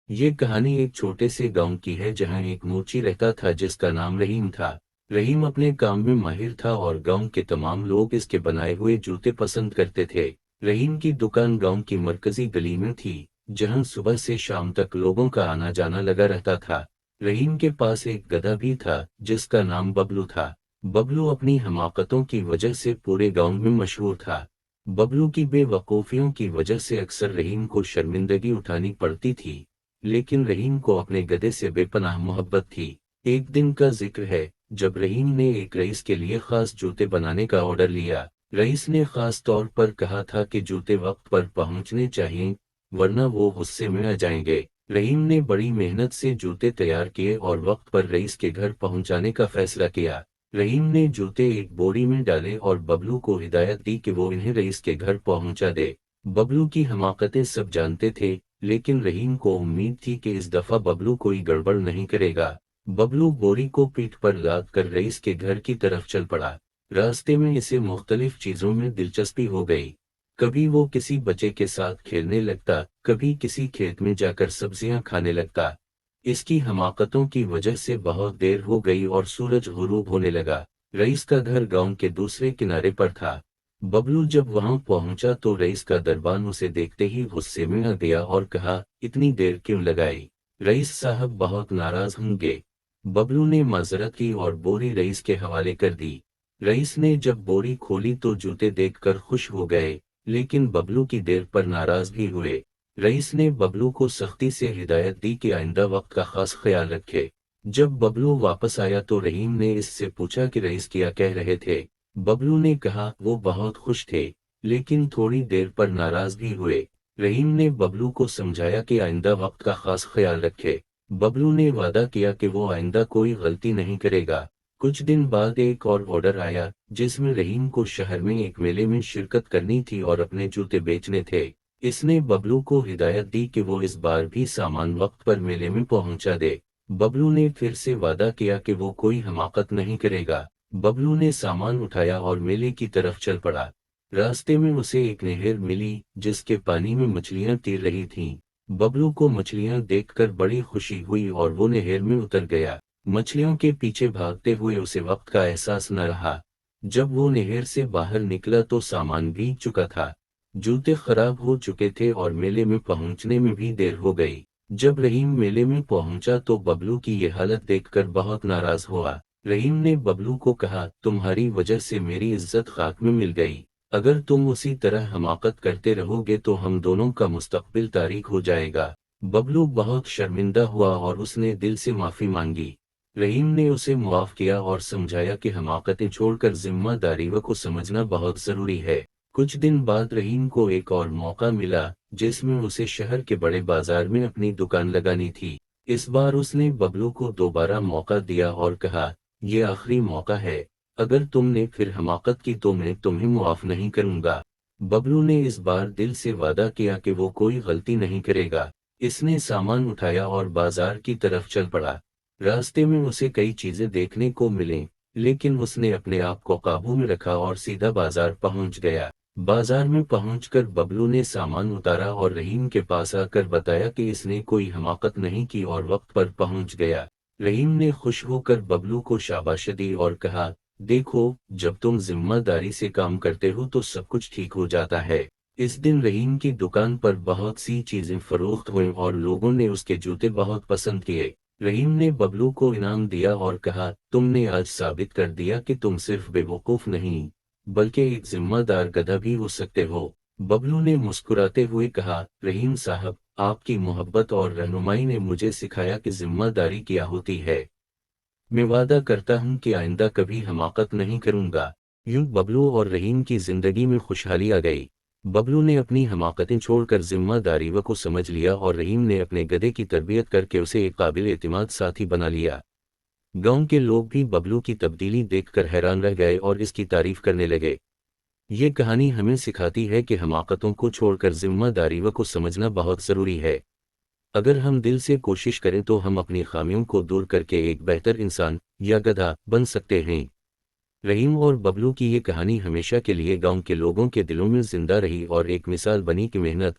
یہ کہانی ایک چھوٹے سے گاؤں کی ہے جہاں ایک موچی رہتا تھا جس کا نام رحیم تھا۔ رحیم اپنے کام میں ماہر تھا اور گاؤں کے تمام لوگ اس کے بنائے ہوئے جوتے پسند کرتے تھے۔ رحیم کی دکان گاؤں کی مرکزی گلی میں تھی، جہاں صبح سے شام تک لوگوں کا آنا جانا لگا رہتا تھا۔ رحیم کے پاس ایک گدھا بھی تھا جس کا نام ببلو تھا۔ ببلو اپنی حماقتوں کی وجہ سے پورے گاؤں میں مشہور تھا۔ ببلو کی بے وقوفیوں کی وجہ سے اکثر رحیم کو شرمندگی اٹھانی پڑتی تھی، لیکن رحیم کو اپنے گدھے سے بے پناہ محبت تھی۔ ایک دن کا ذکر ہے جب رحیم نے ایک رئیس کے لیے خاص جوتے بنانے کا آرڈر لیا۔ رئیس نے خاص طور پر کہا تھا کہ جوتے وقت پر پہنچنے چاہئیں، ورنہ وہ غصے میں آ جائیں گے۔ رحیم نے بڑی محنت سے جوتے تیار کیے اور وقت پر رئیس کے گھر پہنچانے کا فیصلہ کیا۔ رحیم نے جوتے ایک بوری میں ڈالے اور ببلو کو ہدایت دی کہ وہ انہیں رئیس کے گھر پہنچا دے۔ ببلو کی حماقتیں سب جانتے تھے، لیکن رحیم کو امید تھی کہ اس دفعہ ببلو کوئی گڑبڑ نہیں کرے گا۔ ببلو بوری کو پیٹھ پر لاد کر رئیس کے گھر کی طرف چل پڑا۔ راستے میں اسے مختلف چیزوں میں دلچسپی ہو گئی۔ کبھی وہ کسی بچے کے ساتھ کھیلنے لگتا، کبھی کسی کھیت میں جا کر سبزیاں کھانے لگتا۔ اس کی حماقتوں کی وجہ سے بہت دیر ہو گئی اور سورج غروب ہونے لگا۔ رئیس کا گھر گاؤں کے دوسرے کنارے پر تھا۔ ببلو جب وہاں پہنچا تو رئیس کا دربان اسے دیکھتے ہی غصے میں آ گیا اور کہا، اتنی دیر کیوں لگائی؟ رئیس صاحب بہت ناراض ہوں گے۔ ببلو نے معذرت کی اور بوری رئیس کے حوالے کر دی۔ رئیس نے جب بوری کھولی تو جوتے دیکھ کر خوش ہو گئے، لیکن ببلو کی دیر پر ناراض بھی ہوئے۔ رئیس نے ببلو کو سختی سے ہدایت دی کہ آئندہ وقت کا خاص خیال رکھے۔ جب ببلو واپس آیا تو رحیم نے اس سے پوچھا کہ رئیس کیا کہہ رہے تھے۔ ببلو نے کہا وہ بہت خوش تھے، لیکن تھوڑی دیر پر ناراض بھی ہوئے۔ رحیم نے ببلو کو سمجھایا کہ آئندہ وقت کا خاص خیال رکھے۔ ببلو نے وعدہ کیا کہ وہ آئندہ کوئی غلطی نہیں کرے گا۔ کچھ دن بعد ایک اور آرڈر آیا جس میں رحیم کو شہر میں ایک میلے میں شرکت کرنی تھی اور اپنے جوتے بیچنے تھے۔ اس نے ببلو کو ہدایت دی کہ وہ اس بار بھی سامان وقت پر میلے میں پہنچا دے۔ ببلو نے پھر سے وعدہ کیا کہ وہ کوئی حماقت نہیں کرے گا۔ ببلو نے سامان اٹھایا اور میلے کی طرف چل پڑا۔ راستے میں اسے ایک نہر ملی جس کے پانی میں مچھلیاں تیر رہی تھیں۔ ببلو کو مچھلیاں دیکھ کر بڑی خوشی ہوئی اور وہ نہر میں اتر گیا۔ مچھلیوں کے پیچھے بھاگتے ہوئے اسے وقت کا احساس نہ رہا۔ جب وہ نہر سے باہر نکلا تو سامان بھیگ چکا تھا، جوتے خراب ہو چکے تھے اور میلے میں پہنچنے میں بھی دیر ہو گئی۔ جب رحیم میلے میں پہنچا تو ببلو کی یہ حالت دیکھ کر بہت ناراض ہوا۔ رحیم نے ببلو کو کہا، تمہاری وجہ سے میری عزت خاک میں مل گئی۔ اگر تم اسی طرح حماقت کرتے رہو گے تو ہم دونوں کا مستقبل تاریک ہو جائے گا۔ ببلو بہت شرمندہ ہوا اور اس نے دل سے معافی مانگی۔ رحیم نے اسے معاف کیا اور سمجھایا کہ حماقتیں چھوڑ کر ذمہ داریوں کو سمجھنا بہت ضروری ہے۔ کچھ دن بعد رحیم کو ایک اور موقع ملا جس میں اسے شہر کے بڑے بازار میں اپنی دکان لگانی تھی۔ اس بار اس نے ببلو کو دوبارہ موقع دیا اور کہا، یہ آخری موقع ہے، اگر تم نے پھر حماقت کی تو میں تمہیں معاف نہیں کروں گا۔ ببلو نے اس بار دل سے وعدہ کیا کہ وہ کوئی غلطی نہیں کرے گا۔ اس نے سامان اٹھایا اور بازار کی طرف چل پڑا۔ راستے میں اسے کئی چیزیں دیکھنے کو ملیں، لیکن اس نے اپنے آپ کو قابو میں رکھا اور سیدھا بازار پہنچ گیا۔ بازار میں پہنچ کر ببلو نے سامان اتارا اور رحیم کے پاس آ کر بتایا کہ اس نے کوئی حماقت نہیں کی اور وقت پر پہنچ گیا۔ رحیم نے خوش ہو کر ببلو کو شاباشی دی اور کہا، دیکھو، جب تم ذمہ داری سے کام کرتے ہو تو سب کچھ ٹھیک ہو جاتا ہے۔ اس دن رحیم کی دکان پر بہت سی چیزیں فروخت ہوئیں اور لوگوں نے اس کے جوتے بہت پسند کیے۔ رحیم نے ببلو کو انعام دیا اور کہا، تم نے آج ثابت کر دیا کہ تم صرف بے وقوف نہیں بلکہ ایک ذمہ دار گدھا بھی ہو سکتے ہو۔ ببلو نے مسکراتے ہوئے کہا، رحیم صاحب، آپ کی محبت اور رہنمائی نے مجھے سکھایا کہ ذمہ داری کیا ہوتی ہے۔ میں وعدہ کرتا ہوں کہ آئندہ کبھی حماقت نہیں کروں گا۔ یوں ببلو اور رحیم کی زندگی میں خوشحالی آ گئی۔ ببلو نے اپنی حماقتیں چھوڑ کر ذمہ داریوں کو سمجھ لیا اور رحیم نے اپنے گدھے کی تربیت کر کے اسے ایک قابل اعتماد ساتھی بنا لیا۔ گاؤں کے لوگ بھی ببلو کی تبدیلی دیکھ کر حیران رہ گئے اور اس کی تعریف کرنے لگے۔ یہ کہانی ہمیں سکھاتی ہے کہ حماقتوں کو چھوڑ کر ذمہ داریوں کو سمجھنا بہت ضروری ہے۔ اگر ہم دل سے کوشش کریں تو ہم اپنی خامیوں کو دور کر کے ایک بہتر انسان یا گدھا بن سکتے ہیں۔ رحیم اور ببلو کی یہ کہانی ہمیشہ کے لیے گاؤں کے لوگوں کے دلوں میں زندہ رہی اور ایک مثال بنی کہ محنت،